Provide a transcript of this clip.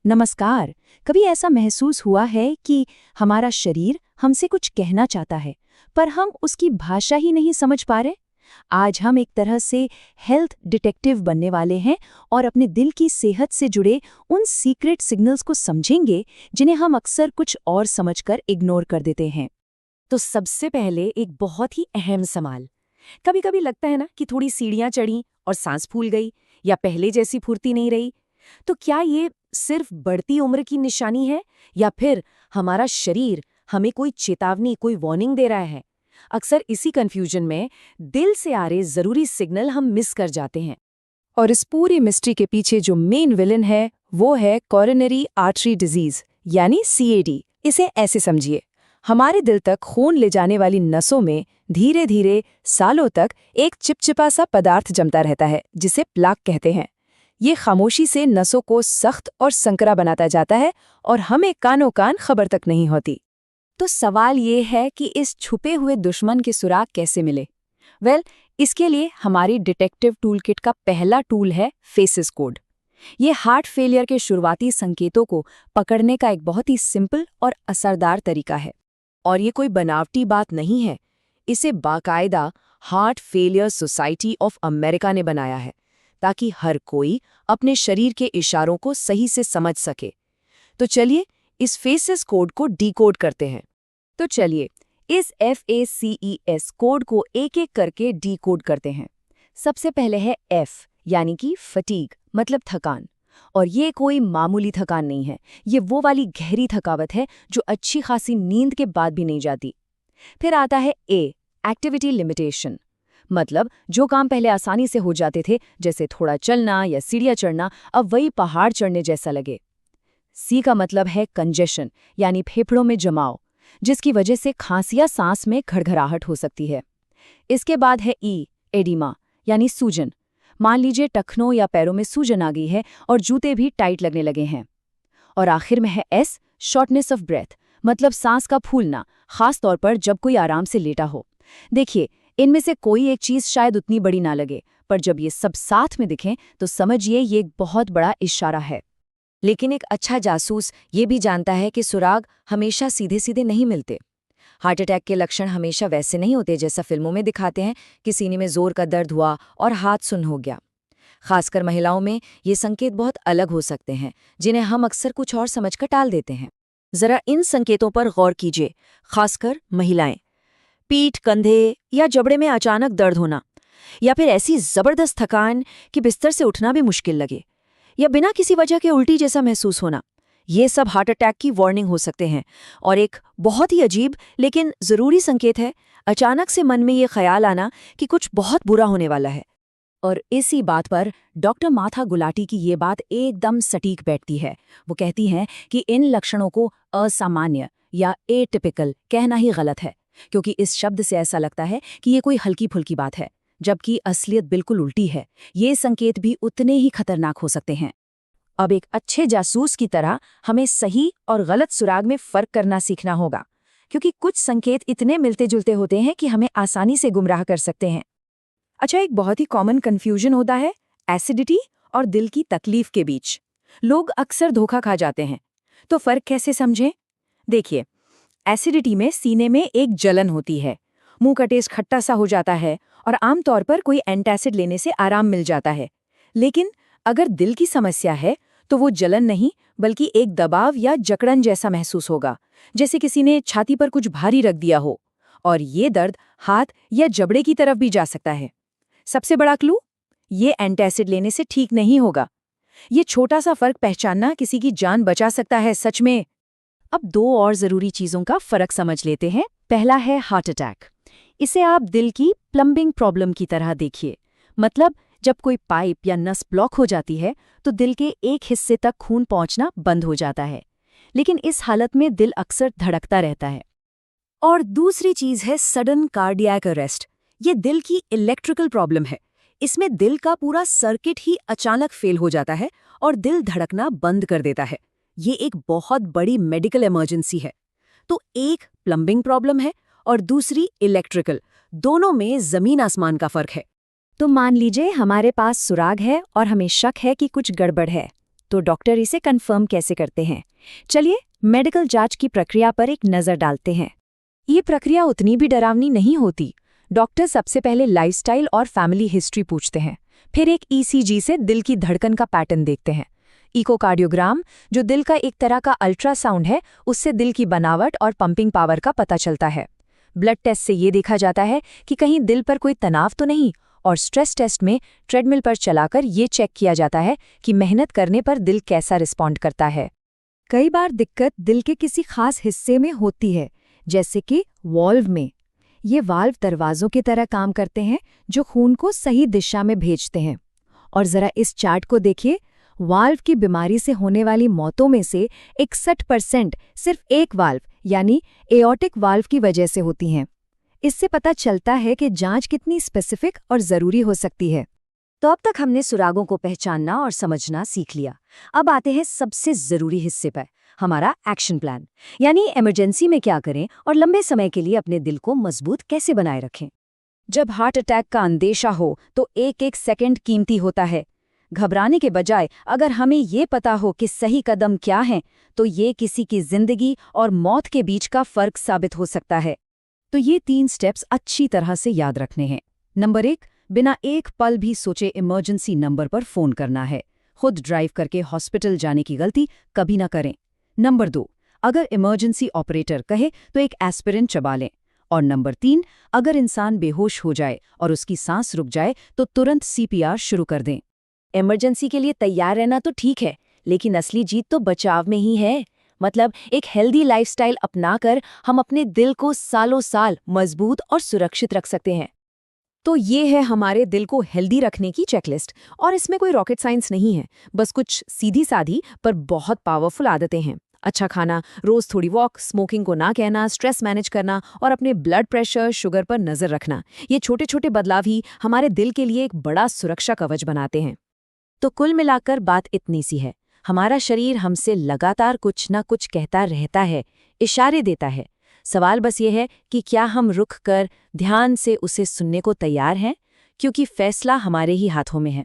नमस्कार। कभी ऐसा महसूस हुआ है कि हमारा शरीर हमसे कुछ कहना चाहता है, पर हम उसकी भाषा ही नहीं समझ पा रहे? आज हम एक तरह से हेल्थ डिटेक्टिव बनने वाले हैं और अपने दिल की सेहत से जुड़े उन सीक्रेट सिग्नल्स को समझेंगे जिन्हें हम अक्सर कुछ और समझकर इग्नोर कर देते हैं। तो सबसे पहले एक बहुत ही अहम सवाल। कभी कभी लगता है ना कि थोड़ी सीढ़ियां चढ़ी और सांस फूल गई या पहले जैसी फुर्ती नहीं रही। तो क्या ये सिर्फ बढ़ती उम्र की निशानी है या फिर हमारा शरीर हमें कोई चेतावनी, कोई वार्निंग दे रहा है? अक्सर इसी कंफ्यूजन में दिल से आ रहे जरूरी सिग्नल हम मिस कर जाते हैं। और इस पूरी मिस्ट्री के पीछे जो मेन विलन है वो है कोरोनरी आर्टरी डिजीज यानी CAD। इसे ऐसे समझिए, हमारे दिल तक खून ले जाने वाली नसों में धीरे धीरे सालों तक एक चिपचिपा सा पदार्थ जमता रहता है जिसे प्लाक कहते हैं। ये खामोशी से नसों को सख्त और संकरा बनाता जाता है और हमें कानों कान खबर तक नहीं होती। तो सवाल ये है कि इस छुपे हुए दुश्मन के सुराग कैसे मिले? इसके लिए हमारी डिटेक्टिव टूलकिट का पहला टूल है फेसेस कोड। ये हार्ट फेलियर के शुरुआती संकेतों को पकड़ने का एक बहुत ही सिंपल और असरदार तरीका है। और ये कोई बनावटी बात नहीं है, इसे बाकायदा heart failure society of America ने बनाया है ताकि हर कोई अपने शरीर के इशारों को सही से समझ सके। तो चलिए इस फेसेस कोड को डिकोड करते हैं। तो चलिए इस FACES कोड को एक एक करके डिकोड करते हैं। सबसे पहले है F यानी कि फटीग, मतलब थकान। और ये कोई मामूली थकान नहीं है, ये वो वाली गहरी थकावट है जो अच्छी खासी नींद के बाद भी नहीं जाती। फिर आता है A एक्टिविटी लिमिटेशन, मतलब जो काम पहले आसानी से हो जाते थे, जैसे थोड़ा चलना या सीढ़ियाँ चढ़ना, अब वही पहाड़ चढ़ने जैसा लगे। C का मतलब है कंजेशन यानी फेफड़ों में जमाव, जिसकी वजह से खांसी या सांस में घड़घड़ाहट हो सकती है। इसके बाद है E एडिमा यानी सूजन। मान लीजिए टखनों या पैरों में सूजन आ गई है और जूते भी टाइट लगने लगे हैं। और आखिर में है S शॉर्टनेस ऑफ ब्रेथ, मतलब सांस का फूलना, खास तौर पर जब कोई आराम से लेटा हो। देखिए, इनमें से कोई एक चीज शायद उतनी बड़ी ना लगे, पर जब ये सब साथ में दिखें तो समझिए ये एक बहुत बड़ा इशारा है। लेकिन एक अच्छा जासूस ये भी जानता है कि सुराग हमेशा सीधे सीधे नहीं मिलते। हार्ट अटैक के लक्षण हमेशा वैसे नहीं होते जैसा फिल्मों में दिखाते हैं कि सीने में जोर का दर्द हुआ और हाथ सुन्न हो गया। खासकर महिलाओं में ये संकेत बहुत अलग हो सकते हैं, जिन्हें हम अक्सर कुछ और समझकर टाल देते हैं। जरा इन संकेतों पर गौर कीजिए, खासकर महिलाएं। पीठ, कंधे या जबड़े में अचानक दर्द होना, या फिर ऐसी जबरदस्त थकान कि बिस्तर से उठना भी मुश्किल लगे, या बिना किसी वजह के उल्टी जैसा महसूस होना। ये सब हार्ट अटैक की वार्निंग हो सकते हैं। और एक बहुत ही अजीब लेकिन ज़रूरी संकेत है अचानक से मन में ये ख्याल आना कि कुछ बहुत बुरा होने वाला है। और इसी बात पर डॉक्टर मार्था गुलाटी की ये बात एकदम सटीक बैठती है। वो कहती हैं कि इन लक्षणों को असामान्य या एटिपिकल कहना ही गलत है, क्योंकि इस शब्द से ऐसा लगता है कि ये कोई हल्की फुल्की बात है, जबकि असलियत बिल्कुल उल्टी है। ये संकेत भी उतने ही खतरनाक हो सकते हैं। अब एक अच्छे जासूस की तरह हमें सही और गलत सुराग में फर्क करना सीखना होगा, क्योंकि कुछ संकेत इतने मिलते जुलते होते हैं कि हमें आसानी से गुमराह कर सकते हैं। अच्छा, एक बहुत ही कॉमन कंफ्यूजन होता है एसिडिटी और दिल की तकलीफ के बीच। लोग अक्सर धोखा खा जाते हैं। तो फर्क कैसे समझें? देखिए, एसिडिटी में सीने में एक जलन होती है, मुंह का टेस्ट खट्टा सा हो जाता है और आमतौर पर कोई एंटासिड लेने से आराम मिल जाता है। लेकिन अगर दिल की समस्या है तो वो जलन नहीं बल्कि एक दबाव या जकड़न जैसा महसूस होगा, जैसे किसी ने छाती पर कुछ भारी रख दिया हो। और ये दर्द हाथ या जबड़े की तरफ भी जा सकता है। सबसे बड़ा क्लू, ये एंटासिड लेने से ठीक नहीं होगा। ये छोटा सा फर्क पहचानना किसी की जान बचा सकता है, सच में। अब दो और जरूरी चीजों का फर्क समझ लेते हैं। पहला है हार्ट अटैक। इसे आप दिल की प्लम्बिंग प्रॉब्लम की तरह देखिए। मतलब जब कोई पाइप या नस ब्लॉक हो जाती है तो दिल के एक हिस्से तक खून पहुंचना बंद हो जाता है। लेकिन इस हालत में दिल अक्सर धड़कता रहता है। और दूसरी चीज है सडन कार्डियक अरेस्ट। ये दिल की इलेक्ट्रिकल प्रॉब्लम है। इसमें दिल का पूरा सर्किट ही अचानक फेल हो जाता है और दिल धड़कना बंद कर देता है। ये एक बहुत बड़ी मेडिकल इमरजेंसी है। तो एक प्लम्बिंग प्रॉब्लम है और दूसरी इलेक्ट्रिकल। दोनों में जमीन आसमान का फर्क है। तो मान लीजिए हमारे पास सुराग है और हमें शक है कि कुछ गड़बड़ है। तो डॉक्टर इसे कंफर्म कैसे करते हैं? चलिए मेडिकल जांच की प्रक्रिया पर एक नज़र डालते हैं। ये प्रक्रिया उतनी भी डरावनी नहीं होती। डॉक्टर सबसे पहले लाइफस्टाइल और फैमिली हिस्ट्री पूछते हैं, फिर एक ईसीजी से दिल की धड़कन का पैटर्न देखते हैं। इकोकार्डियोग्राम, जो दिल का एक तरह का अल्ट्रासाउंड है, उससे दिल की बनावट और पंपिंग पावर का पता चलता है। ब्लड टेस्ट से ये देखा जाता है कि कहीं दिल पर कोई तनाव तो नहीं, और स्ट्रेस टेस्ट में ट्रेडमिल पर चलाकर ये चेक किया जाता है कि मेहनत करने पर दिल कैसा रिस्पॉन्ड करता है। कई बार दिक्कत दिल के किसी खास हिस्से में होती है, जैसे कि वाल्व में। ये वाल्व दरवाजों की तरह काम करते हैं जो खून को सही दिशा में भेजते हैं। और जरा इस चार्ट को देखिए, वाल्व की बीमारी से होने वाली मौतों में से 61% सिर्फ एक वाल्व यानी एओर्टिक वाल्व की वजह से होती हैं। इससे पता चलता है कि जांच कितनी स्पेसिफिक और ज़रूरी हो सकती है। तो अब तक हमने सुरागों को पहचानना और समझना सीख लिया। अब आते हैं सबसे ज़रूरी हिस्से पर, हमारा एक्शन प्लान, यानी इमरजेंसी में क्या करें और लंबे समय के लिए अपने दिल को मजबूत कैसे बनाए रखें। जब हार्ट अटैक का अंदेशा हो तो एक एक सेकंड कीमती होता है। घबराने के बजाय अगर हमें ये पता हो कि सही कदम क्या है, तो ये किसी की जिंदगी और मौत के बीच का फर्क साबित हो सकता है। तो ये 3 स्टेप्स अच्छी तरह से याद रखने हैं। नंबर 1, बिना एक पल भी सोचे इमरजेंसी नंबर पर फोन करना है। खुद ड्राइव करके हॉस्पिटल जाने की गलती कभी ना करें। नंबर 2, अगर इमरजेंसी ऑपरेटर कहे तो एक एस्पिरिन चबा लें। और नंबर 3, अगर इंसान बेहोश हो जाए और उसकी सांस रुक जाए तो तुरंत सीपीआर शुरू कर दें। इमरजेंसी के लिए तैयार रहना तो ठीक है, लेकिन असली जीत तो बचाव में ही है। मतलब एक हेल्दी लाइफस्टाइल अपनाकर हम अपने दिल को सालों साल मजबूत और सुरक्षित रख सकते हैं। तो ये है हमारे दिल को हेल्दी रखने की चेकलिस्ट, और इसमें कोई रॉकेट साइंस नहीं है, बस कुछ सीधी साधी पर बहुत पावरफुल आदतें हैं। अच्छा खाना, रोज थोड़ी वॉक, स्मोकिंग को ना कहना, स्ट्रेस मैनेज करना और अपने ब्लड प्रेशर, शुगर पर नजर रखना। ये छोटे छोटे बदलाव ही हमारे दिल के लिए एक बड़ा सुरक्षा कवच बनाते हैं। तो कुल मिलाकर बात इतनी सी है, हमारा शरीर हमसे लगातार कुछ ना कुछ कहता रहता है, इशारे देता है। सवाल बस ये है कि क्या हम रुक कर ध्यान से उसे सुनने को तैयार हैं, क्योंकि फैसला हमारे ही हाथों में है।